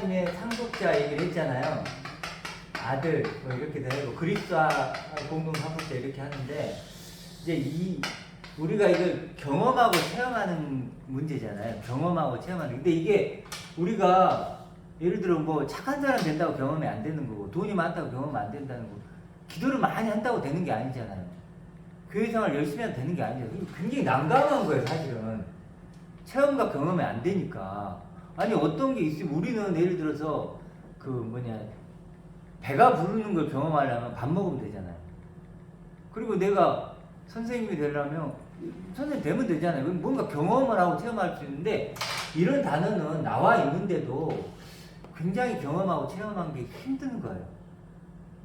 하나님의 상속자 얘기를 했잖아요. 아들 뭐 이렇게 되고 그리스도와 공동 상속자 이렇게 하는데 이제 우리가 이걸 경험하고 체험하는 문제잖아요. 경험하고 체험하는. 근데 이게 우리가 예를 들어 뭐 착한 사람 된다고 경험이 안 되는 거고 돈이 많다고 경험이 안 된다는 거. 기도를 많이 한다고 되는 게 아니잖아요. 교회 생활 열심히 하면 되는 게 아니잖아요. 굉장히 난감한 거예요, 사실은. 체험과 경험이 안 되니까. 아니 어떤 게 있으면 우리는 예를 들어서 배가 부르는 걸 경험하려면 밥 먹으면 되잖아요. 그리고 내가 선생님이 되려면 선생님 되면 되잖아요. 뭔가 경험을 하고 체험할 수 있는데 이런 단어는 나와 있는데도 굉장히 경험하고 체험한 게 힘든 거예요.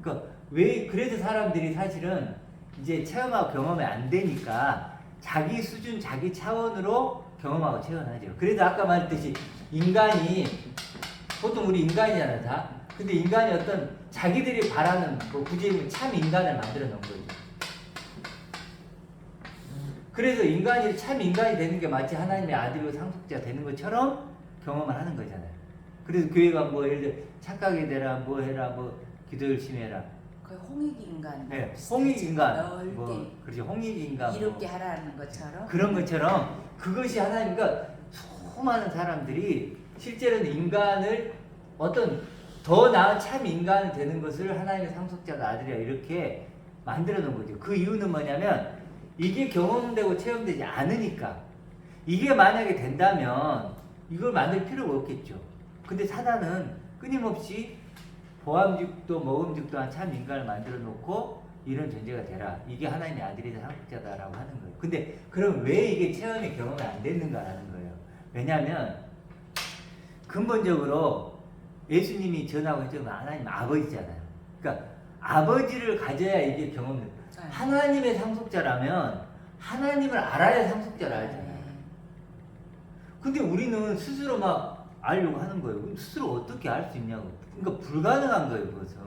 그러니까 그래서 사람들이 사실은 이제 체험하고 경험이 안 되니까 자기 수준, 자기 차원으로 경험하고 체험하죠. 그래서 아까 말했듯이 인간이 보통 우리 인간이잖아요, 다. 근데 인간이 어떤 자기들이 바라는 굳이 참 인간을 만들어 놓은 거죠. 그래서 인간이 참 인간이 되는 게 마치 하나님의 아들이고 상속자 되는 것처럼 경험을 하는 거잖아요. 그래서 교회가 뭐 예를 들어 착하게 되라, 뭐 해라, 뭐 기도 열심히 해라. 그 홍익인간. 네, 홍익인간. 넓게. 뭐 그렇죠, 홍익인간. 이롭게 하라는 것처럼. 그런 것처럼 그것이 하나님과 수많은 사람들이 실제로는 인간을 어떤 더 나은 참 인간이 되는 것을 하나님의 상속자가 아들이야 이렇게 만들어 놓은 거죠. 그 이유는 뭐냐면 이게 경험되고 체험되지 않으니까. 이게 만약에 된다면 이걸 만들 필요가 없겠죠. 근데 사단은 끊임없이 보암직도 먹음직도 한 참 인간을 만들어 놓고 이런 존재가 되라. 이게 하나님의 아들이자 상속자다라고 하는 거예요. 근데 그럼 왜 이게 체험이 경험이 안 됐는가라는 거예요. 왜냐하면 근본적으로 예수님이 전하고 있던 하나님 아버지잖아요. 그러니까 아버지를 가져야 이게 경험돼요. 하나님의 상속자라면 하나님을 알아야 상속자를 알잖아요. 근데 우리는 스스로 막 알려고 하는 거예요. 그럼 스스로 어떻게 알 수 있냐고. 그러니까 불가능한 거예요, 그것은.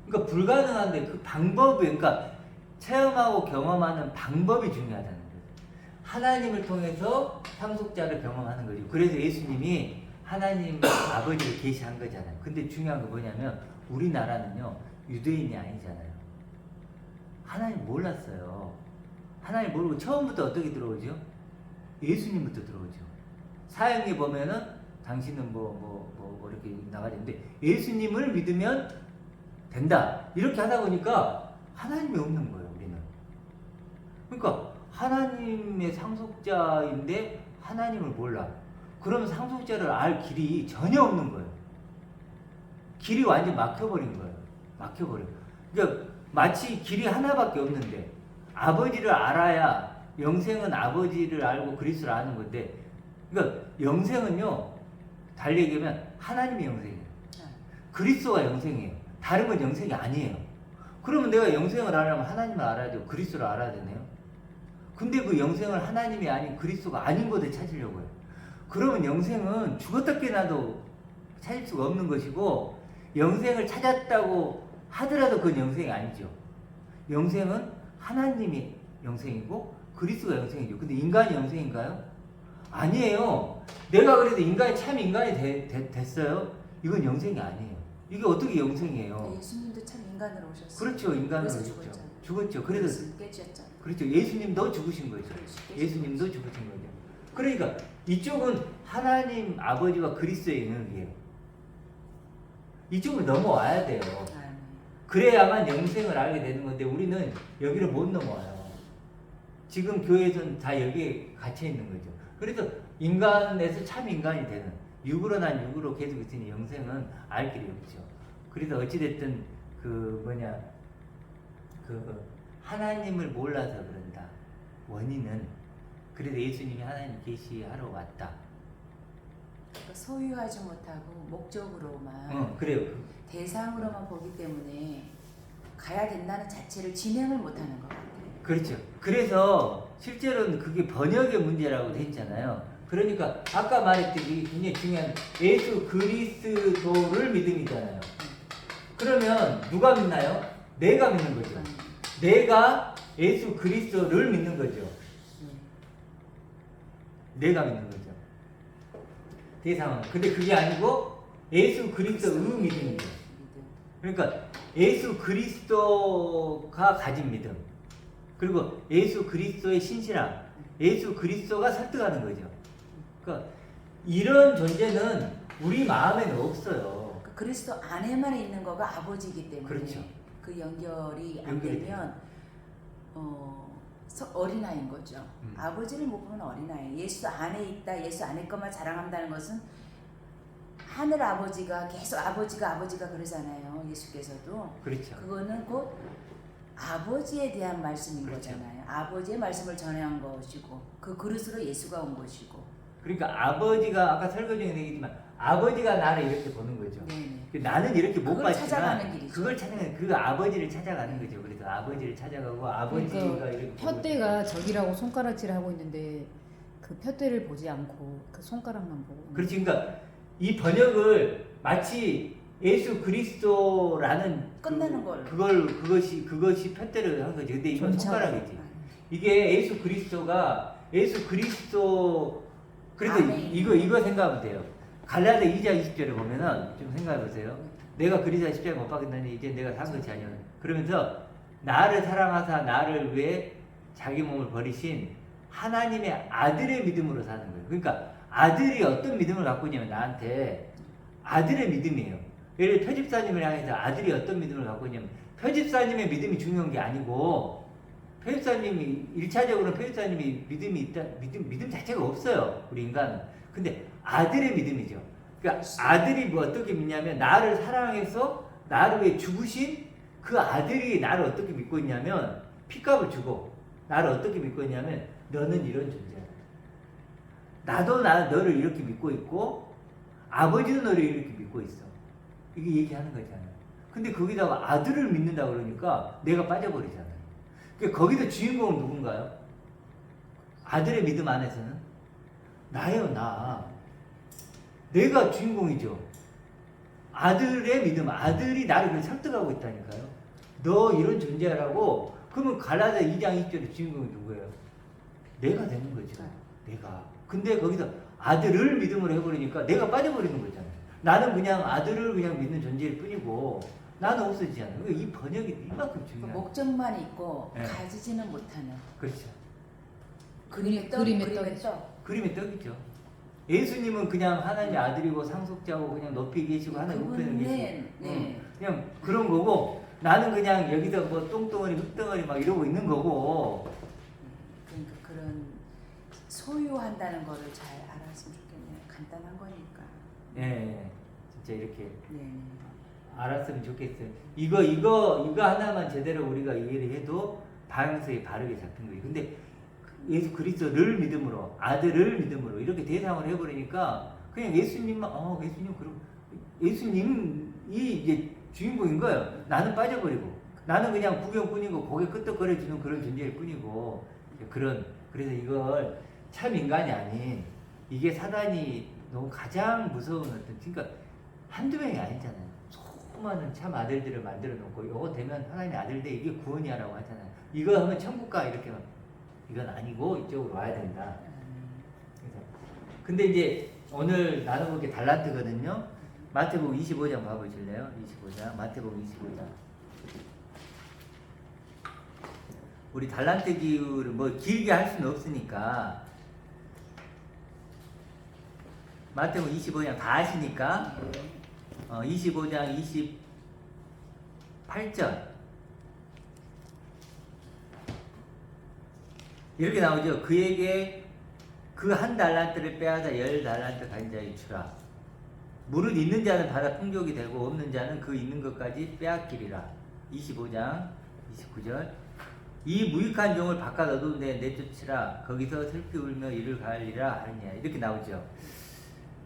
그러니까 불가능한데 그 방법이, 그러니까 체험하고 경험하는 방법이 중요하다는 거예요. 하나님을 통해서 상속자를 경험하는 거죠. 그래서 예수님이 하나님 아버지를 계시한 거잖아요. 근데 중요한 거 뭐냐면 우리나라는요, 유대인이 아니잖아요. 하나님 몰랐어요. 하나님 모르고 처음부터 어떻게 들어오죠? 예수님부터 들어오죠. 사형에 보면은 당신은 이렇게 나가는데 예수님을 믿으면 된다. 이렇게 하다 보니까 하나님이 없는 거예요, 우리는. 그러니까 하나님의 상속자인데 하나님을 몰라. 그러면 상속자를 알 길이 전혀 없는 거예요. 길이 완전 막혀버린 거예요. 막혀버려. 그러니까 마치 길이 하나밖에 없는데 아버지를 알아야 영생은 아버지를 알고 그리스도를 아는 건데, 그러니까 영생은요, 달리 얘기하면 하나님의 영생이에요. 그리스도가 영생이에요. 다른 건 영생이 아니에요. 그러면 내가 영생을 알려면 하나님을 알아야 되고 그리스도를 알아야 되네요. 근데 그 영생을 하나님이 아닌 그리스도가 아닌 것을 찾으려고 해요. 그러면 영생은 죽었다 깨나도 찾을 수가 없는 것이고, 영생을 찾았다고 하더라도 그건 영생이 아니죠. 영생은 하나님이 영생이고 그리스도가 영생이죠. 근데 인간이 영생인가요? 아니에요. 내가 그래도 인간이 참 인간이 됐어요? 이건 영생이 아니에요. 이게 어떻게 영생이에요? 예수님도 참 인간으로 오셨어요. 그렇죠. 인간으로 오셨죠. 죽었죠. 그래서 깨지셨잖아요. 그렇죠. 예수님도 죽으신 거죠. 예수님도 죽으신 거죠. 그러니까 이쪽은 하나님 아버지와 그리스도의 영역이에요. 이쪽으로 넘어와야 돼요. 그래야만 영생을 알게 되는 건데 우리는 여기를 못 넘어와요. 지금 교회에서는 다 여기에 갇혀 있는 거죠. 그래서 인간에서 참 인간이 되는, 육으로 난 육으로 계속 있으니 영생은 알 길이 없죠. 그래서 어찌됐든 하나님을 몰라서 그런다. 원인은 그래서 예수님이 하나님 계시하러 왔다. 그러니까 소유하지 못하고 목적으로만, 그래요. 대상으로만 보기 때문에 가야 된다는 자체를 진행을 못하는 것 같아요. 그렇죠. 그래서 실제로는 그게 번역의 문제라고 돼 있잖아요. 그러니까 아까 말했듯이 굉장히 중요한 예수 그리스도를 믿음이잖아요. 그러면 누가 믿나요? 내가 믿는 거죠. 내가 예수 그리스도를 믿는 거죠. 내가 믿는 거죠. 대상은. 근데 그게 아니고 예수 그리스도의 믿음이죠. 그러니까 예수 그리스도가 가진 믿음, 그리고 예수 그리스도의 신실함, 예수 그리스도가 설득하는 거죠. 그러니까 이런 존재는 우리 마음에는 없어요. 그리스도 안에만 있는 거가 아버지이기 때문에 그렇죠. 그 연결이 안 연결이 되면 어린아이인 거죠. 음. 아버지를 못 보면 어린아이. 예수 안에 있다, 예수 안에 것만 자랑한다는 것은 하늘 아버지가 계속 아버지가 그러잖아요. 예수께서도. 그렇죠. 그거는 곧 아버지에 대한 말씀인 그렇죠. 거잖아요. 아버지의 말씀을 전한 것이고 그 그릇으로 예수가 온 것이고. 그러니까 아버지가 아까 설교 중에 얘기했지만 아버지가 나를 이렇게 보는 거죠. 네네. 나는 이렇게 못 그걸 봤지만 찾아가는 길이죠. 그걸 찾아가는 그 아버지를 찾아가는 거죠. 그래서 아버지를 찾아가고 아버지가 그러니까 이렇게 푯대가 적이라고 손가락질을 하고 있는데 그 푯대를 보지 않고 그 손가락만 보고. 그렇지. 그러니까 이 번역을 마치 예수 그리스도라는 끝나는 걸. 그것이 푯대를 한 거지. 근데 이건 전차. 손가락이지. 이게 예수 그리스도 그래서 아멘. 이거 생각하면 돼요. 갈라디아 2장 20절에 보면은 좀 생각해 보세요. 내가 그리스도의 십자가에 못 박혔다니 이제 내가 산 것이 아니오. 그러면서 나를 사랑하사 나를 위해 자기 몸을 버리신 하나님의 아들의 믿음으로 사는 거예요. 그러니까 아들이 어떤 믿음을 갖고 있냐면 나한테 아들의 믿음이에요. 예를 들어 표집사님을 향해서 아들이 어떤 믿음을 갖고 있냐면 표집사님의 믿음이 중요한 게 아니고 표집사님이 1차적으로 표집사님이 믿음이 있다 믿음 자체가 없어요. 우리 인간은. 근데 아들의 믿음이죠. 그러니까 아들이 뭐 어떻게 믿냐면 나를 사랑해서 나를 위해 죽으신 그 아들이 나를 어떻게 믿고 있냐면 피값을 주고 나를 어떻게 믿고 있냐면 너는 이런 존재야. 나도 너를 이렇게 믿고 있고 아버지도 너를 이렇게 믿고 있어. 이게 얘기하는 거잖아요. 근데 거기다가 아들을 믿는다 그러니까 내가 빠져버리잖아요. 그러니까 거기서 주인공은 누군가요? 아들의 믿음 안에서는 나예요, 나. 내가 주인공이죠. 아들의 믿음, 아들이 나를 그렇게 설득하고 있다니까요. 너 이런 존재라고. 그러면 갈라디아 2장 20절의 주인공이 누구예요? 내가 되는 거죠. 내가. 근데 거기서 아들을 믿음으로 해버리니까 내가 빠져버리는 거잖아요. 나는 그냥 아들을 그냥 믿는 존재일 뿐이고 나는 없어지잖아요. 그러니까 이 번역이 이만큼 그 중요해요. 목적만 있고 네. 가지지는 못하는 그렇죠. 그림의 떡, 그림의 그림의 떡이죠. 떡. 그림의 떡이죠. 예수님은 그냥 하나님 아들이고 상속자고 그냥 높이 계시고 하나님 우편에 그분은 계시고 네. 그냥 그런 거고 나는 그냥 여기서 뭐 똥덩어리 흙덩어리 막 이러고 있는 거고. 그러니까 그런 소유한다는 거를 잘 알았으면 좋겠네요. 간단한 거니까. 예, 진짜 이렇게 네. 알았으면 좋겠어요. 이거 하나만 제대로 우리가 이해를 해도 방향성이 바르게 잡힌 거예요. 근데 예수 그리스도를 믿음으로 아들을 믿음으로 이렇게 대상을 해버리니까 그냥 예수님만 예수님 그럼 예수님이 이제 주인공인 거예요. 나는 빠져버리고 나는 그냥 구경꾼이고 고개 끄덕거려주는 그런 존재일 뿐이고 그래서 이걸 참 인간이 아닌 이게 사단이 너무 가장 무서운 그러니까 한두 명이 아니잖아요. 수많은 참 아들들을 만들어 놓고 이거 되면 하나님의 아들 돼 이게 구원이야라고 하잖아요. 이거 하면 천국 가 이렇게 이건 아니고 이쪽으로 와야 된다. 그래서 근데 이제 오늘 나눠볼 게 달란트거든요. 마태복음 25장 봐보실래요? 25장 마태복음 25장. 우리 달란트 기울을 뭐 길게 할 수는 없으니까 마태복음 25장 다 아시니까 25장 28절 이렇게 나오죠. 그에게 그 한 달란트를 빼앗아 10달란트 가진 자에게 주라. 무릇 있는 자는 받아 풍족이 되고 없는 자는 그 있는 것까지 빼앗기리라. 25장 29절 이 무익한 종을 바깥 어두운 데에 내쫓으라. 거기서 슬피 울며 이를 가리라 하느니라. 이렇게 나오죠.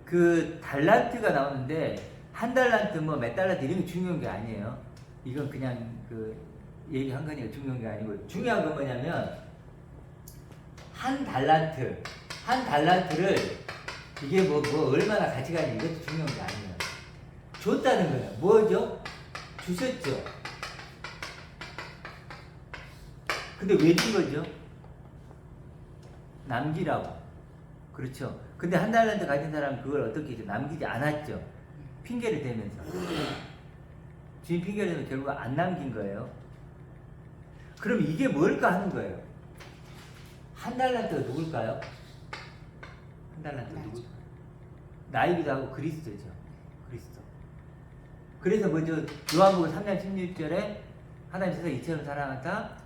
그 달란트가 나오는데 한 달란트 뭐 몇 달란트 이런 게 중요한 게 아니에요. 이건 그냥 그 얘기한 거니까 중요한 게 아니고 중요한 건 뭐냐면 한 달란트를 이게 뭐 얼마나 가치가 있는 이것도 중요한 게 아니에요. 줬다는 거예요. 뭐죠? 주셨죠. 근데 왜 준 거죠? 남기라고. 그렇죠. 근데 한 달란트 가진 사람은 그걸 어떻게 했죠? 남기지 않았죠. 핑계를 대면서 주인 핑계를 대면서 결국 안 남긴 거예요. 그럼 이게 뭘까 하는 거예요. 한 달란트가 누굴까요? 한 달란트가 누굴까요? 나이기도 하고 그리스도죠. 그리스도. 그래서 먼저 요한복음 3장 16절에 하나님 세상 이처럼 사랑하다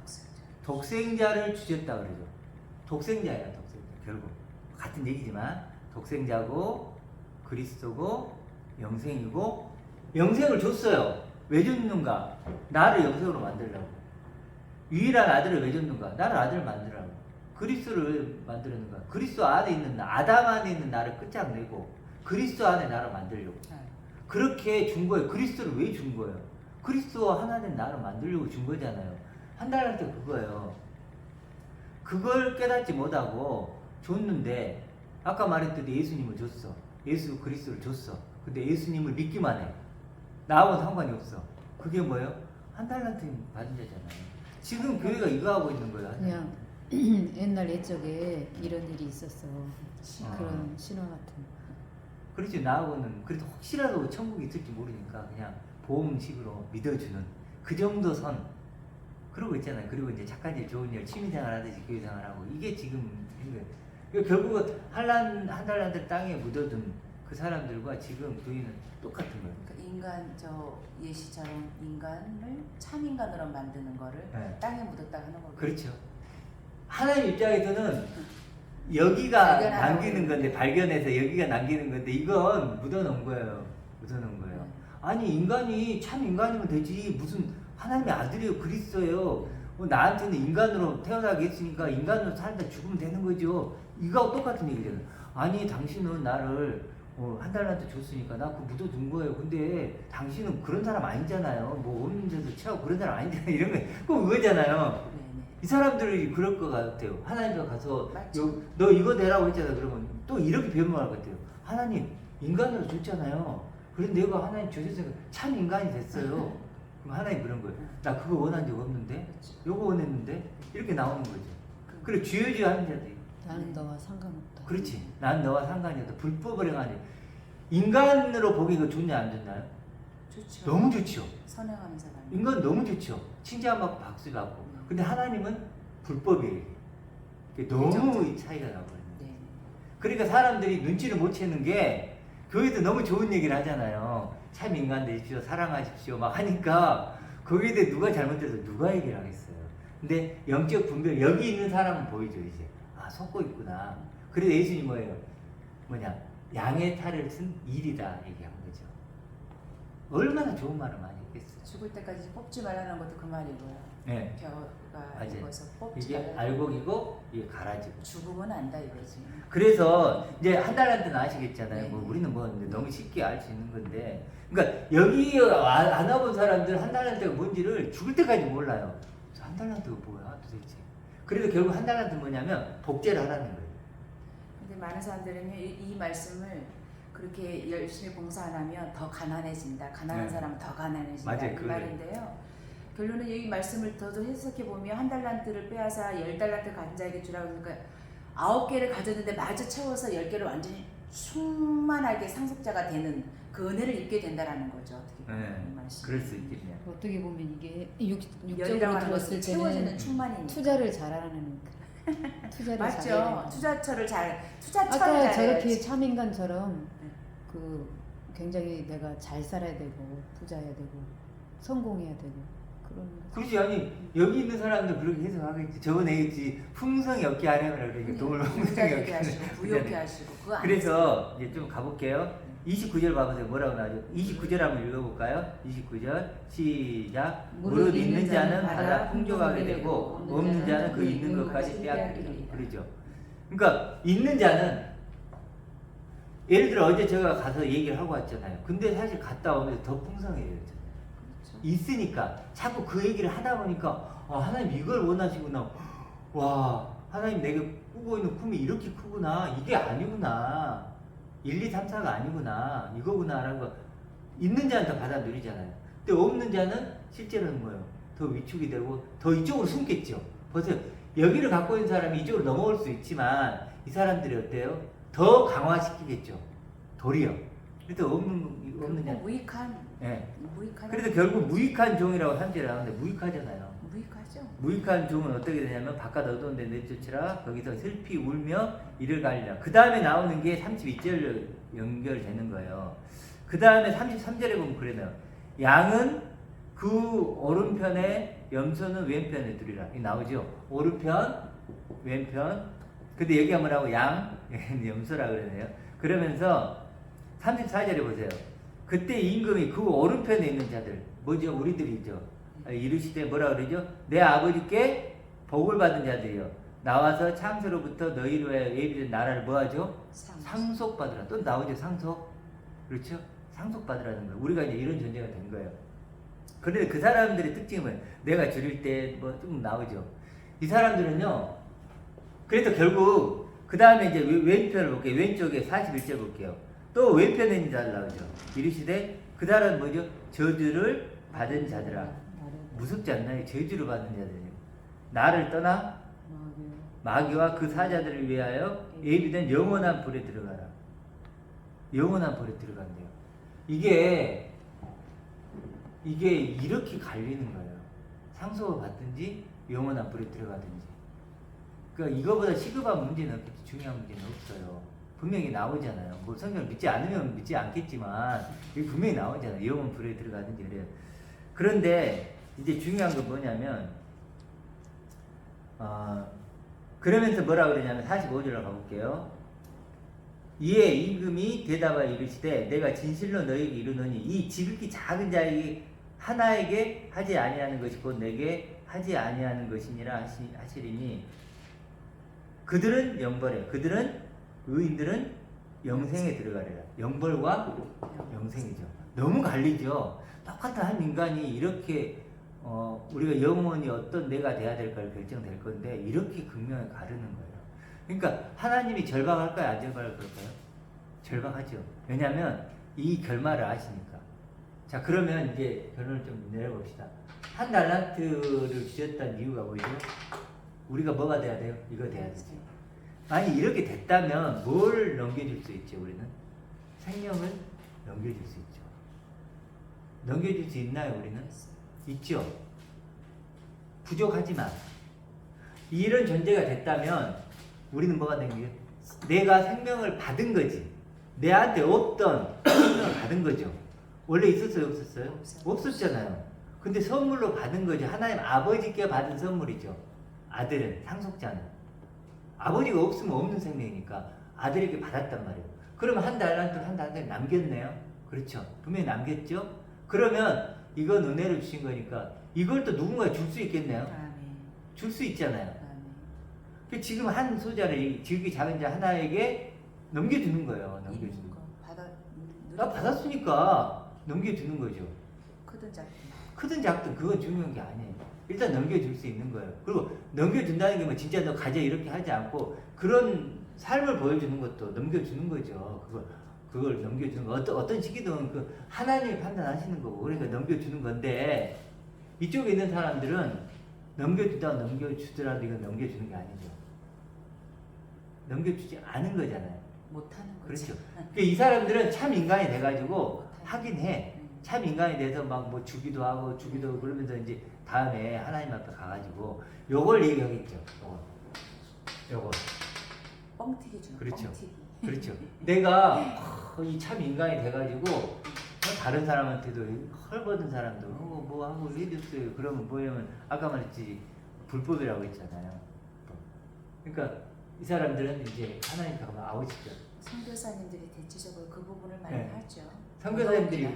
독생자를 주셨다 그러죠. 독생자예요, 독생자. 결국 같은 얘기지만 독생자고 그리스도고 영생이고 영생을 줬어요. 왜 줬는가? 나를 영생으로 만들려고. 유일한 아들을 왜 줬는가? 나를 아들을 만들라고. 그리스도를 만들었는가? 그리스도 안에 있는 나, 아담 안에 있는 나를 끝장내고 그리스도 안에 나를 만들려고. 그렇게 준 거예요. 그리스도를 왜 준 거예요? 그리스도와 하나 된 나를 만들려고 준 거잖아요. 한 달한테 그거예요. 그걸 깨닫지 못하고 줬는데 아까 말했듯이 예수님을 줬어. 예수 그리스도를 줬어. 근데 예수님을 믿기만 해. 나하고는 상관이 없어. 그게 뭐예요? 한 달란트 받은 자잖아요. 지금 교회가 이거 하고 있는 거예요. 그냥 옛날 옛적에 이런 일이 있었어. 그런 신화 같은. 그렇지. 나하고는 그래도 혹시라도 천국이 있을지 모르니까 그냥 보험식으로 믿어주는 그 정도 선 그러고 있잖아요. 그리고 이제 착한 일, 좋은 일, 취미생활 하듯이 교회생활하고 이게 지금 된 거예요. 그러니까 결국은 한 달란트 땅에 묻어둔 그 사람들과 지금 교회는 똑같은 거예요. 그러니까 인간 저 예시처럼 인간을 참 인간으로 만드는 거를 네. 땅에 묻었다 하는 거죠. 그렇죠. 하나님 입장에서는 여기가 발견하라고 남기는 건데 발견해서 여기가 남기는 건데 이건 묻어놓은 거예요. 묻어놓은 거예요. 아니 인간이 참 인간이면 되지 무슨 하나님의 아들이에요. 그리스도예요. 나한테는 인간으로 태어나게 했으니까 인간으로 살다 죽으면 되는 거죠. 이거하고 똑같은 얘기잖아요. 아니 당신은 나를 한 달란트 줬으니까 나 그거 묻어둔 거예요. 근데 당신은 그런 사람 아니잖아요. 뭐 없는 데서 채워 그런 사람 아니잖아요. 이런 거 꼭 그거잖아요. 이 사람들이 그럴 것 같아요. 하나님께 가서 너 이거 되라고 했잖아. 그러면 또 이렇게 변명할 것 같아요. 하나님 인간으로 줬잖아요. 그런데 내가 하나님 주셨으니까 참 인간이 됐어요. 그럼 하나님 그런 거예요. 나 그거 원한 적 없는데 요거 원했는데 이렇게 나오는 거죠. 그래 주여주여 하는 자들이 나는 너와 상관없다. 그렇지. 난 너와 상관이 없다. 불법을 행하니 인간으로 보기 이거 좋냐 안 좋나요? 좋죠. 너무 좋죠. 선행하는 사람. 인간 너무 좋죠. 칭찬받고 박수 받고. 근데 하나님은 불법이에요. 너무 이 차이가 나거든요. 네. 그러니까 사람들이 눈치를 못 채는 게 교회도 너무 좋은 얘기를 하잖아요. 참 인간 되십시오. 사랑하십시오. 막 하니까 거기에 대해 누가 잘못돼서 누가 얘기를 하겠어요. 근데 영적 분별 여기 있는 사람은 보이죠 이제. 아 속고 있구나. 그래서 예수님 뭐냐 양의 탈을 쓴 일이다 얘기한 거죠. 얼마나 좋은 말을 많이 했겠어요. 죽을 때까지 뽑지 말라는 것도 그 말이고요. 네. 벼가 맞아요. 익어서 뽑지 이게 말라. 알곡이고 이게 가라지고. 죽으면 안다 이거지. 그래서 이제 한 달란트는 아시겠잖아요. 네. 뭐 우리는 뭐 너무 쉽게 알 수 있는 건데, 그러니까 여기 안 와본 사람들 한 달란트가 뭔지를 죽을 때까지 몰라요. 한 달란트가 뭐야 도대체? 그래서 결국 한 달란트는 뭐냐면 복제를 하라는 거예요. 근데 많은 사람들은 이 말씀을 그렇게 열심히 봉사 안 하면 더 가난해진다. 가난한 네. 사람은 더 가난해진다. 맞아요, 이 그거예요. 말인데요. 결론은 여기 말씀을 더 해석해 보면 한 달란트를 빼앗아 10달란트 가진 자에게 주라고 그러니까 9개를 가졌는데 마저 채워서 10개를 완전히 충만하게 상속자가 되는 그 은혜를 입게 된다라는 거죠. 어떻게 보면 네, 이 말씀. 그럴 수 있겠네요. 어떻게 보면 이게 육적으로 열이라고 하는 들었을 것은 채워지는 때는 충만이니까. 투자를 잘하는 투자를 맞죠. 잘해야 투자처를 아까 잘해야지. 저렇게 참인간처럼 네. 그 굉장히 내가 잘 살아야 되고 부자해야 되고 성공해야 되고 그런 그렇지. 아니 여기 있는 사람들 그렇게 해석하겠지. 저번에 얘기했지 풍성이 없게 하려면 그러니까 돈을 풍성이 부자되게 없게 하시고 부욕해 하시고 그거 안 그래서 이제 좀 가볼게요. 29절 봐보세요. 뭐라고 나오죠? 29절 한번 읽어볼까요? 29절 시작. 무릇 있는 자는 받아 풍족하게 되고 없는 자는 그 있는 것까지 빼앗기리라. 그러죠. 그러니까 있는 자는 예를 들어 어제 제가 가서 얘기를 하고 왔잖아요. 근데 사실 갔다 오면서 더 풍성해져요. 그렇죠. 있으니까 자꾸 그 얘기를 하다 보니까 아, 하나님 이걸 원하시구나. 와 하나님 내가 꾸고 있는 꿈이 이렇게 크구나. 이게 아니구나. 1, 2, 3, 4가 아니구나. 이거구나 라는 거 있는 자는 다 받아들이잖아요. 근데 없는 자는 실제로는 뭐예요? 더 위축이 되고 더 이쪽으로 숨겠죠. 보세요. 여기를 갖고 있는 사람이 이쪽으로 넘어올 수 있지만 이 사람들이 어때요? 더 강화시키겠죠. 도리어. 그래도 없는 없느냐. 무익한. 예. 무익한. 그래서 결국 무익한 종이라고 삼지를 하는데 무익하잖아요. 무익하죠. 무익한 종은 어떻게 되냐면 바깥 어두운데 내쫓으라 거기서 슬피 울며 이를 갈리라. 그 다음에 나오는 게 32절 연결되는 거예요. 그 다음에 33절에 보면 그래요. 양은 그 오른편에 염소는 왼편에 두리라. 이 나오죠. 오른편 왼편. 근데 여기가 뭐라고 양 염소라 그러네요. 그러면서 34절에 보세요. 그때 임금이 그 오른편에 있는 자들 뭐죠? 우리들이죠. 이르시되 뭐라 그러죠? 내 아버지께 복을 받은 자들이요 나와서 창세로부터 너희로 예비된 나라를 뭐하죠? 상속받으라. 또 나오죠. 상속. 그렇죠? 상속받으라는 거예요. 우리가 이제 이런 존재가 된 거예요. 그런데 그 사람들의 특징은 뭐예요? 내가 줄일 때 뭐 좀 나오죠. 이 사람들은요. 그래도 결국 그 다음에 이제 왼편을 볼게요. 왼쪽에 41절 볼게요. 또 왼편에 있는 자들 나오죠. 이르시되 그 사람은 뭐죠? 저주를 받은 자들아. 무섭지 않나요? 저주를 받은 자들이요. 나를 떠나 마귀와 그 사자들을 위하여 예비된 영원한 불에 들어가라. 영원한 불에 들어간대요. 이게 이렇게 갈리는 거예요. 상속을 받든지 영원한 불에 들어가든지. 그러니까 이거보다 시급한 문제는 없겠지. 중요한 문제는 없어요. 분명히 나오잖아요. 뭐 성경을 믿지 않으면 믿지 않겠지만 이게 분명히 나오잖아요. 영원 불에 들어가든지 그래요. 그런데 이제 중요한 건 뭐냐면 그러면서 뭐라 그러냐면 45절로 가볼게요. 이에 임금이 대답하여 이르시되 내가 진실로 너희에게 이르노니 이 지극히 작은 자에게 하나에게 하지 아니하는 것이 곧 내게 하지 아니하는 것이니라 하시리니 그들은 영벌에 그들은 의인들은 영생에 들어가리라. 영벌과 영생이죠. 너무 갈리죠. 똑같은 한 인간이 이렇게 우리가 영원히 어떤 내가 돼야 될까를 결정될 건데 이렇게 극명히 가르는 거예요. 그러니까 하나님이 절박할까요? 안 절박할 걸까요? 절박하죠. 왜냐하면 이 결말을 아시니까. 자 그러면 이제 결론을 좀 내려봅시다. 한 달란트를 주셨다는 이유가 뭐죠? 우리가 뭐가 돼야 돼요? 이거 돼야 되죠. 아니 이렇게 됐다면 뭘 넘겨줄 수 있죠? 우리는 생명을 넘겨줄 수 있죠. 넘겨줄 수 있나요? 우리는? 있죠. 부족하지만 이런 존재가 됐다면 우리는 뭐가 된 거예요? 내가 생명을 받은 거지. 내한테 없던 생명을 받은 거죠. 원래 있었어요? 없었어요? 없었잖아요. 근데 선물로 받은 거죠. 하나님 아버지께 받은 선물이죠. 아들은, 상속자는. 아버지가 없으면 없는 생명이니까 아들에게 받았단 말이에요. 그러면 한 달란트 남겼네요. 그렇죠. 분명히 남겼죠. 그러면 이건 은혜를 주신 거니까 이걸 또 누군가에 줄 수 있겠네요. 줄 수 있잖아요. 지금 한 소자를 지극히 작은 자 하나에게 넘겨주는 거예요. 넘겨주는 거. 나 받았으니까 넘겨주는 거죠. 크든 작든 그건 중요한 게 아니에요. 일단 넘겨줄 수 있는 거예요. 그리고 넘겨준다는 게 뭐 진짜 너 가져 이렇게 하지 않고 그런 삶을 보여주는 것도 넘겨주는 거죠. 그걸 넘겨주는 거 어떤 시기든 그 하나님이 판단하시는 거고 그러니까 넘겨주는 건데 이쪽에 있는 사람들은 넘겨주더라도 이건 넘겨주는 게 아니죠. 넘겨주지 않은 거잖아요. 못하는 거죠. 그렇죠. 그러니까 이 사람들은 참 인간이 돼가지고 하긴 해. 참 인간이 돼서 막 뭐 주기도 하고 그러면서 이제 다음에 하나님 앞에 가가지고 요걸 얘기하겠죠. 요거. 뻥튀기 주는 그렇죠. 뻥튀기. 그렇죠. 내가 이 참 인간이 돼가지고 다른 사람한테도 헐벗은 사람도 뭐 하고 해줬어요. 그러면 뭐냐면 아까 말했지 불법이라고 했잖아요. 그러니까 이 사람들은 이제 하나님 앞에 가면 아웃이죠. 선교사님들이 대체적으로 그 부분을 많이 네. 하죠. 선교사님들이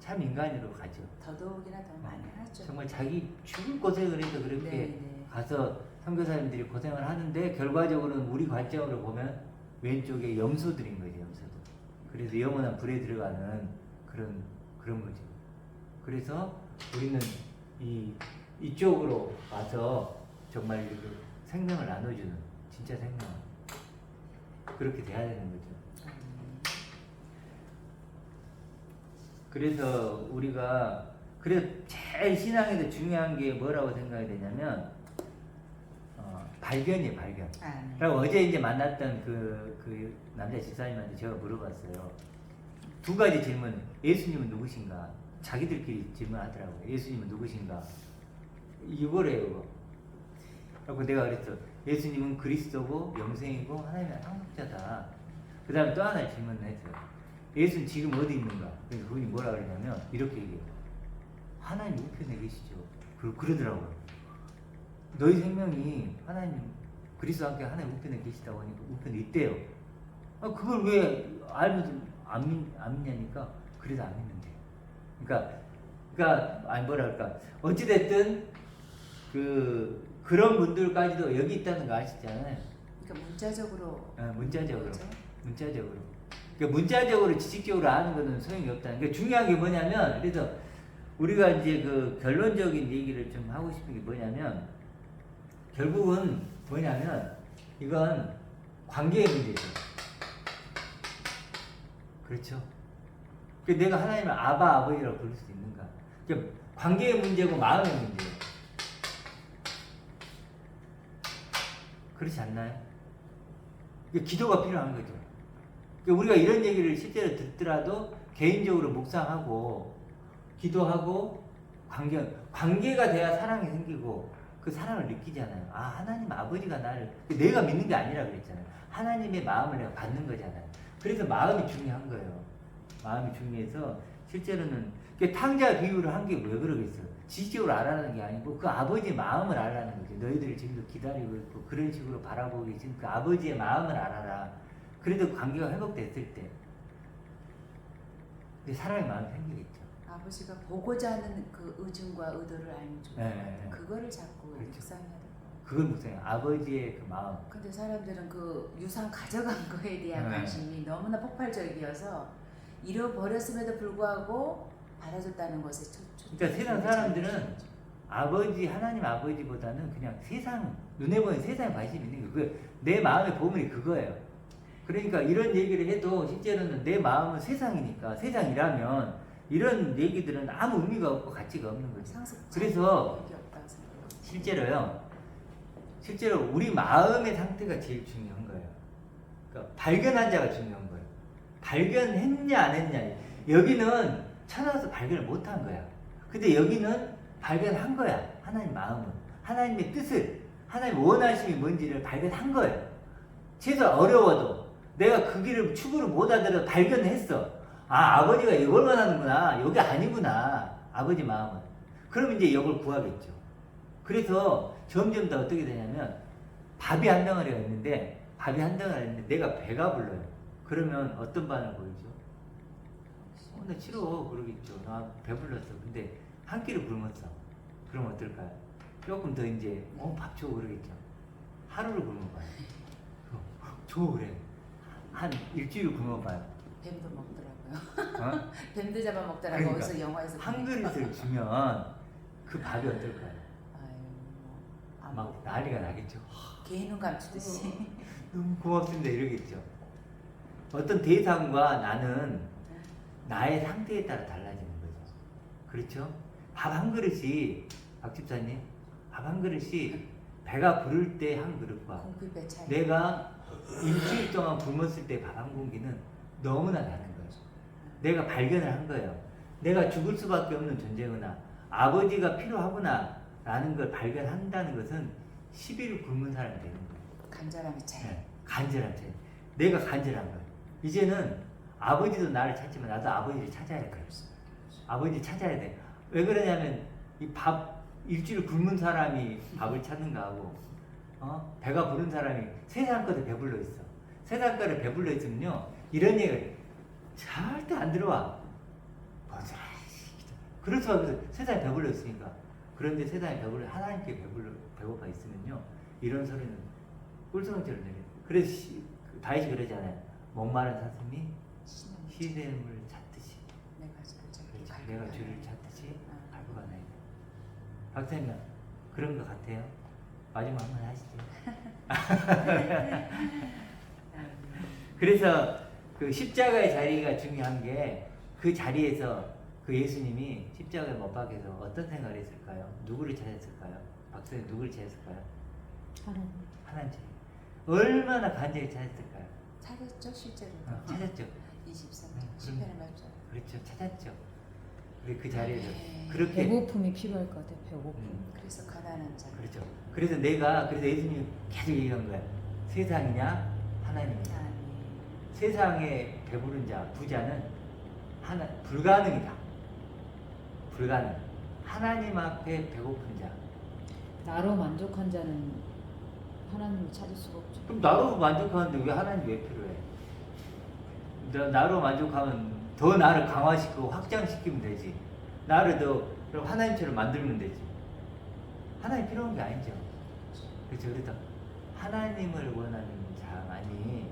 참 인간으로 가죠. 더더욱이나 더 많이 하죠. 정말 자기 죽을 고생을 해서 그렇게 네. 가서 선교사님들이 고생을 하는데 결과적으로는 우리 관점으로 보면 왼쪽에 염소들인 거죠. 염소들. 그래서 영원한 불에 들어가는 그런 거죠. 그래서 우리는 이쪽으로 와서 정말 이렇게 생명을 나눠주는 진짜 생명 그렇게 돼야 되는 거죠. 그래서 우리가 제일 신앙에서 중요한 게 뭐라고 생각이 되냐면 발견이에요, 발견. 그리고 어제 이제 만났던 그 남자 집사님한테 제가 물어봤어요. 두 가지 질문. 예수님은 누구신가? 자기들끼리 질문하더라고요. 예수님은 누구신가? 이거래요. 이거. 그래서 내가 그랬어. 예수님은 그리스도고 영생이고 하나님의 상속자다. 그 다음에 또 하나 질문을 했어요. 예수는 지금 어디 있는가? 그래서 그분이 뭐라 그러냐면 이렇게 얘기해요. 하나님 우편에 계시죠. 그러더라고요. 너희 생명이 하나님 그리스도와 함께 하나님 우편에 계시다고 하니까 우편에 있대요. 그걸 왜 알면서 안 믿냐니까 그래도 안 믿는데. 그러니까 아니 뭐라 그럴까. 어찌됐든 그런 분들까지도 여기 있다는 거 아시잖아요. 그러니까 문자적으로. 문자적으로. 그렇죠? 문자적으로. 그러니까 문자적으로 지식적으로 아는 거는 소용이 없다는. 그러니까 중요한 게 뭐냐면 그래서 우리가 이제 그 결론적인 얘기를 좀 하고 싶은 게 뭐냐면 결국은 뭐냐면 이건 관계의 문제죠. 그렇죠? 내가 하나님을 아바 아버지라고 부를 수 있는가? 그러니까 관계의 문제고 마음의 문제예요. 그렇지 않나요? 기도가 필요한 거죠. 우리가 이런 얘기를 실제로 듣더라도 개인적으로 묵상하고 기도하고 관계가 돼야 사랑이 생기고 그 사랑을 느끼잖아요. 아, 하나님 아버지가 나를 내가 믿는 게 아니라 그랬잖아요. 하나님의 마음을 내가 받는 거잖아요. 그래서 마음이 중요한 거예요. 마음이 중요해서 실제로는 탕자 비유를 한 게 왜 그러겠어요? 지식적으로 알아라는 게 아니고 그 아버지의 마음을 알아라는 거죠. 너희들이 지금도 기다리고 있고 그런 식으로 바라보고 계신 그 아버지의 마음을 알아라. 그래도 관계가 회복됐을 때 사랑의 마음이 생기겠죠. 아버지가 보고자 하는 그 의중과 의도를 알면 좋을 것 같아요. 그거를 자꾸 그렇죠. 묵상해야 돼요. 그걸 묵상해요. 아버지의 그 마음. 근데 사람들은 그 유산 가져간 거에 대한 관심이 너무나 폭발적이어서 잃어버렸음에도 불구하고 받아줬다는 것에 그러니까 세상 사람들은 아버지, 하나님 아버지보다는 그냥 세상, 눈에 보이는 세상에 관심이 있는 거예요. 내 마음의 보물이 그거예요. 그러니까 이런 얘기를 해도 실제로는 내 마음은 세상이니까, 세상이라면 이런 얘기들은 아무 의미가 없고 가치가 없는 거죠. 그래서 실제로 우리 마음의 상태가 제일 중요한 거예요. 그러니까 발견한 자가 중요한 거예요. 발견했냐 안 했냐. 여기는 찾아서 발견을 못한 거야. 근데 여기는 발견한 거야. 하나님 마음은. 하나님의 뜻을, 하나님 원하심이 뭔지를 발견한 거예요. 최소 어려워도 내가 그 길을 추구를 못하더라도 발견했어. 아, 아버지가 이걸 원하는구나. 여기 아니구나. 아버지 마음은. 그럼 이제 이걸 구하겠죠. 그래서 점점 더 어떻게 되냐면 밥이 한 덩어리가 있는데 내가 배가 불러요. 그러면 어떤 반응을 보이죠? 나 싫어 그러겠죠. 나 배불렀어. 근데 한 끼를 굶었어. 그럼 어떨까요? 조금 더 이제 밥 줘 그러겠죠. 하루를 굶어봐요. 줘 그래. 한 일주일 굶어봐요. 뱀도 먹더라고요. 어? 뱀도 잡아먹더라고. 그러니까, 어디서 영화에서 한 그릇을 주면 그 밥이 어떨까요? 아유, 막 난리가 나겠죠. 개눈 감추듯이. 너무 고맙습니다 이러겠죠. 어떤 대상과 나는 나의 상태에 따라 달라지는 거죠. 그렇죠? 밥 한 그릇이 박 집사님 밥 한 그릇이 배가 부를 때 한 그릇과 공깃배 차이. 내가 일주일 동안 굶었을 때 밥 한 공기는 너무나 다른 거죠. 내가 발견을 한 거예요. 내가 죽을 수밖에 없는 존재구나. 아버지가 필요하구나 라는 걸 발견한다는 것은 10일 굶은 사람이 되는 거예요. 간절함의 차이. 네, 간절한 차이. 내가 간절한 거예요. 이제는 아버지도 나를 찾지만 나도 아버지를 찾아야 돼요. 아버지 찾아야 돼. 왜 그러냐면 이 밥 일주일 굶은 사람이 밥을 찾는가 하고 배가 부른 사람이 세상 것에 배불러 있어. 세상 것에 배불러 있으면요 이런 얘기를 절대 안 들어와. 뭐더라 그럴 수밖에 없어. 세상에 배불러 있으니까. 그런데 세상에 배불러 하나님께 배고파 있으면요 이런 소리는 꿀성처럼 내려. 그래서 다윗이 그러잖아요. 목마른 사슴이 시냇물을 찾듯이. 내가 주를 찾듯이 갈고 가나이다. 박사님 그런 것 같아요. 마지막 한번 하시죠. 그래서 그 십자가의 자리가 중요한 게 그 자리에서 그 예수님이 십자가에 못 박혀서 어떤 생각을 했을까요? 누구를 찾았을까요? 박사님 누구를 찾았을까요? 하나님. 얼마나 간절히 찾았을까요? 찾았죠 실제로. 찾았죠. 이 23절 네, 시편에 맞죠. 그렇죠. 찾았죠. 우리 그 자리에서 네. 그렇게 배고픔이 필요할 것 같아. 배고픔. 그래서 가난한 자. 그렇죠. 그래서 예수님이 계속 얘기한 거야. 세상이냐 하나님이냐. 아멘. 세상에 배부른 자, 부자는 불가능이다. 불가능. 하나님 앞에 배고픈 자. 나로 만족한 자는 하나님을 찾을 수가 없죠. 그럼 나로 만족하는데 왜 하나님 왜 필요해? 나로 만족하면 더 나를 강화시키고 확장시키면 되지. 나를 더 그럼 하나님처럼 만들면 되지. 하나님 필요한 게 아니죠. 그렇죠. 그래서 하나님을 원하는 자만이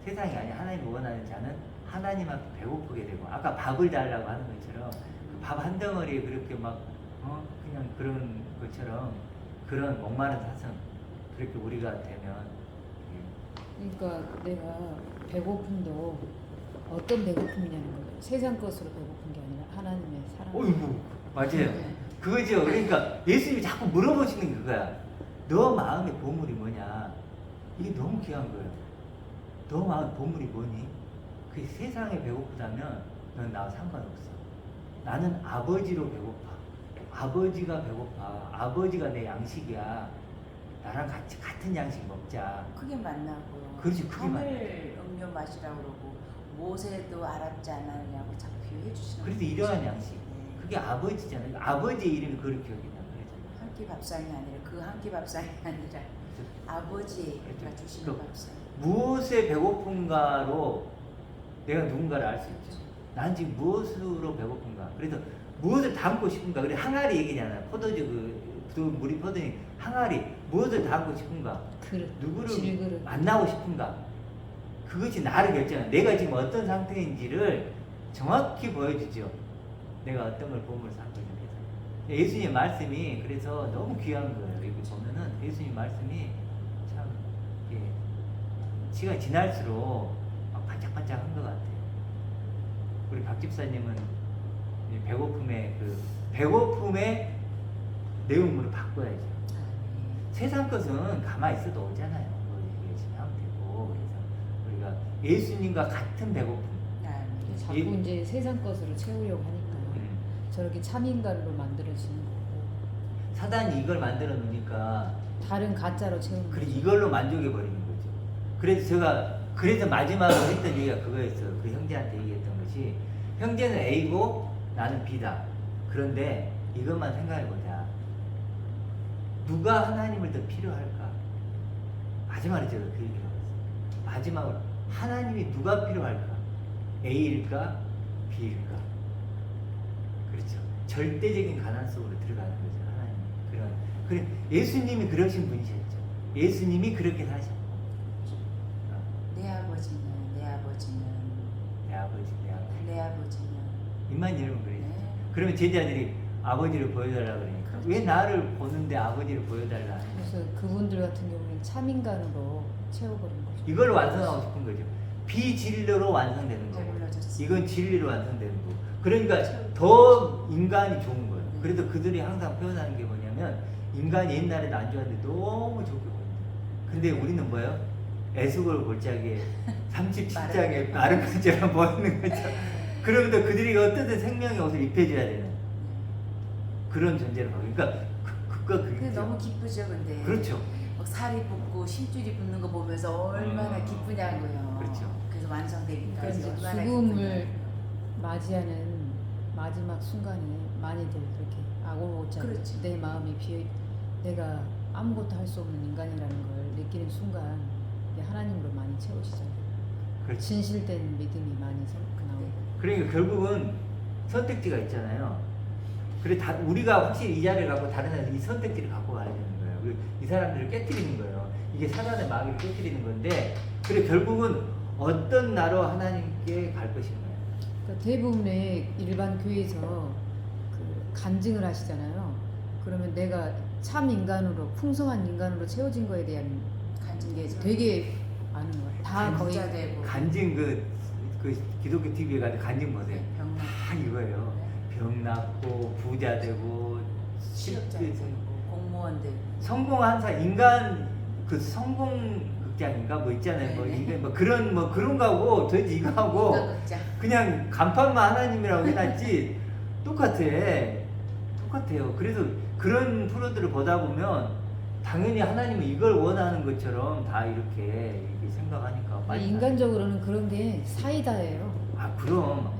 세상이 아니야. 하나님을 원하는 자는 하나님 앞에 배고프게 되고 아까 밥을 달라고 하는 것처럼 그 밥 한 덩어리에 그렇게 막 그냥 그런 것처럼 그런 목마른 사슴 그렇게 우리가 되면 그러니까 내가 배고픔도 어떤 배고픔이냐는 거예요. 세상 것으로 배고픈 게 아니라 하나님의 사랑. 어이구 맞아요. 그거죠. 그러니까 예수님이 자꾸 물어보시는 그거야. 너 마음의 보물이 뭐냐? 이게 너무 귀한 거예요. 너 마음의 보물이 뭐니? 그 세상에 배고프다면 넌 나와 상관없어. 나는 아버지로 배고파. 아버지가 배고파. 아버지가 내 양식이야. 나랑 같이 같은 양식 먹자. 크게 만나고요. 그렇지, 크게 하늘 음료 마시라고 그러고 모세도 알았지 않았냐고 자꾸 비유해 주시는 그래서 거죠. 이러한 양식. 네. 그게 아버지잖아요. 아버지의 이름이 그렇게 여긴다 그러잖아요. 한 끼 밥상이 아니라 그 한 끼 밥상이 아니라 아버지가 그렇죠. 주시는 그 밥상. 무엇에 배고픈가로 내가 누군가를 알 수 있죠. 난 지금 무엇으로 배고픈가. 그래서 무엇을 담고 싶은가. 그래 항아리 얘기잖아요. 포도주 물이 포도니 항아리 무엇을 담고 싶은가. 그릇, 누구를 질그릇. 만나고 싶은가. 그것이 나를 결정해. 내가 지금 어떤 상태인지를 정확히 보여주죠. 내가 어떤 걸 보물 삼고 있는 게. 예수님의 말씀이 그래서 너무 귀한 거예요. 여기 보면은 예수님 말씀이 참 시간이 지날수록 막 반짝반짝한 것 같아요. 우리 박 집사님은 이 배고픔의 내용물을 바꿔야죠. 아, 세상 것은 가만히 있어도 오잖아요. 뭐 열심히 하면 되고. 그래서 우리가 예수님과 같은 배고픔. 네. 아, 네. 자꾸 이- 이제 세상 것으로 채우려고 하니까 저렇게 참인간으로 만들어지는 거고 사단이 이걸 만들어 놓으니까 다른 가짜로 채우는 그래 거죠. 이걸로 만족해 버리는 거죠. 그래서 마지막으로 했던 얘기가 그거였어요. 그 형제한테 얘기했던 것이 형제는 A고 나는 B다. 그런데 이것만 생각해 보자. 누가 하나님을 더 필요할까? 마지막으로 제가 그 얘기를 해봤어요. 마지막으로 하나님이 누가 필요할까? A일까? B일까? 그렇죠. 절대적인 가난 속으로 들어가는 거죠. 하나님. 그래 예수님이 그러신 분이셨죠. 예수님이 그렇게 사셨고. 내 아버지는 내 아버지. 내 아버지는 입만 열면 그래요. 네. 그러면 제자들이 아버지를 보여달라 그러니까 그렇죠. 왜 나를 보는데 아버지를 보여달라 하냐. 그래서 그분들 같은 경우는 참인간으로 채워버린 거죠. 이걸 완성하고 싶은 거죠. 비진리로 완성되는 거고 배불러졌어. 이건 진리로 완성되는 거고 그러니까 더 인간이 좋은 거예요. 그래서 그들이 항상 표현하는 게 뭐냐면 인간이 옛날에는 안 좋았는데 너무 좋게 보인다. 근데 우리는 뭐예요? 애수골 골짜기에 37장에 마른 것처럼 보이는 거죠. 그러면서 그들이 어떻든 생명의 옷을 입혀줘야 되는 그런 존재를 보고 그러니까 그거 근데 그게 너무 기쁘죠, 근데. 그렇죠. 막 살이 붙고 심줄이 붙는 거 보면서 얼마나 기쁘냐고요. 그렇죠. 그래서 완성되니까 그러니까 이제 얼마나 죽음을 기쁘냐고요. 맞이하는 마지막 순간에 많이들 그렇게 아골고짜 그렇죠. 내 마음이 비어 내가 아무것도 할 수 없는 인간이라는 걸 느끼는 순간 이게 하나님으로 많이 채우시잖아요. 그렇죠. 진실된 믿음이 많이 나오고. 그러니까 결국은 선택지가 있잖아요. 그래 우리가 확실히 이 자리를 갖고 다른 데서 이 선택지를 갖고 가야 되는 거예요. 이 사람들을 깨뜨리는 거예요. 이게 사단의 마귀를 깨뜨리는 건데 그래 결국은 어떤 나로 하나님께 갈 것인가요? 그러니까 대부분의 일반 교회에서 그 간증을 하시잖아요. 그러면 내가 참 인간으로 풍성한 인간으로 채워진 거에 대한 간증계죠. 되게 많은 것 같아요. 다 거의 진짜 되고 간증 그 기독교 TV에 가서 간증 보세요. 병나 다 이거예요. 병 낫고 부자 되고 취업자 되고 공무원 되고 성공한 인간 그 성공 그 극장인가 뭐 있잖아요. 뭐, 네네. 이게 뭐 그런 거하고 도대체 이거하고 인간극장. 그냥 간판만 하나님이라고 해놨지 똑같아요. 그래서 그런 프로들을 보다 보면 당연히 하나님은 이걸 원하는 것처럼 다 이렇게 생각하니까 많이 인간적으로는 그런 게 사이다예요. 그럼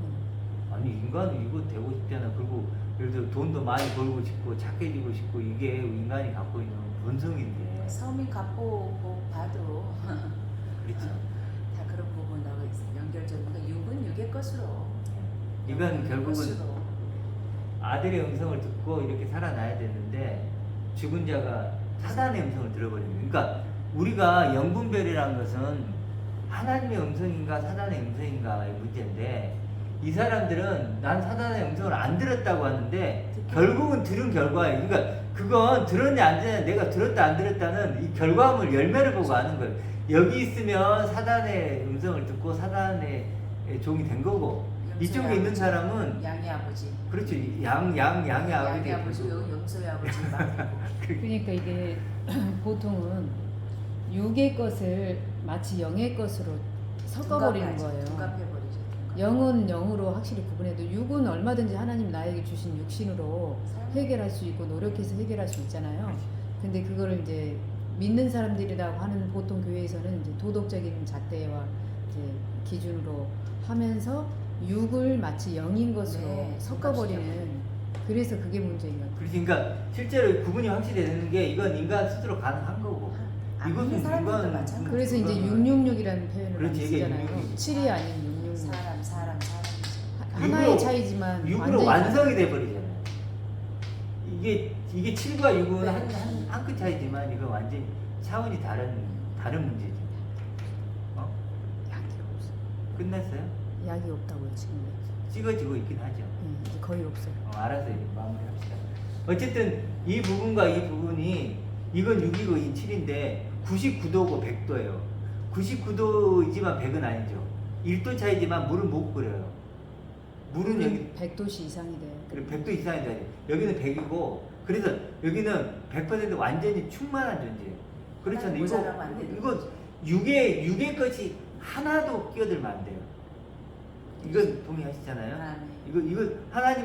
아니 인간은 이거 되고 싶잖아. 그리고 예를 들어 돈도 많이 벌고 싶고 착해지고 싶고 이게 인간이 갖고 있는 본성인데 서민 갑보 봐도 그렇죠. 다 그런 부분하고 연결적인 거. 육은 육의 것으로. 이건 육의 결국은 것으로. 아들의 음성을 듣고 이렇게 살아나야 되는데 죽은 자가 사단의 음성을 들어버립니다. 그러니까 우리가 영분별이라는 것은 하나님의 음성인가 사단의 음성인가의 문제인데 이 사람들은 난 사단의 음성을 안 들었다고 하는데 결국은 들은 결과예요. 그러니까 그건 들었냐 안 들었냐 내가 들었다 안 들었다는 이 결과물 열매를 보고 아는 거예요. 여기 있으면 사단의 음성을 듣고 사단의 종이 된 거고 이쪽에 있는 사람은 양의 아버지. 그렇지 양의 아버지 양의 아버지, 용서의 아버지 맡기고. 그러니까 이게 보통은 육의 것을 마치 영의 것으로 섞어버리는 거예요. 둔갑해버리죠. 영은 영으로 확실히 구분해도 육은 얼마든지 하나님 나에게 주신 육신으로 해결할 수 있고 노력해서 해결할 수 있잖아요. 근데 그거를 이제 믿는 사람들이라고 하는 보통 교회에서는 이제 도덕적인 잣대와 이제 기준으로 하면서 육을 마치 영인 것으로 네, 섞어버리는 그래서 그게 문제인 것 같아요. 그러니까 실제로 구분이 확실히 되는 게 이건 인간 스스로 가능한 거고 안 이것은 믿는 사람들도 인간 마찬가지. 그래서 이제 그거는 666이라는 표현을 많이 그렇지, 이게 쓰잖아요. 666. 7이 아닌 666. 사람이지. 하나의 육으로- 차이지만 육으로 완전히 완성이 돼버리잖아요. 이게 7과 6은 한 끗 차이지만 이건 완전 차원이 다른 문제지. 약이 없어. 끝났어요? 약이 없다고요 지금. 찍어지고 있긴 하죠. 이제 거의 없어요. 알아서 이제 마무리합시다. 어쨌든 이 부분과 이 부분이 이건 6이고 이 7인데 99도고 100도예요. 99도이지만 100은 아니죠. 1도 차이지만 물은 못 끓여요. 물은 여기 100도씨 이상이 돼요. 그리고 100도 이상이 돼요. 여기는 100이고 그래서 여기는 100% 완전히 충만한 존재예요. 그렇잖아요. 모자라면 안 되는 이거 거죠. 육의 것이 하나도 끼어들면 안 돼요. 이건 동의하시잖아요. 아, 네. 이거 하나님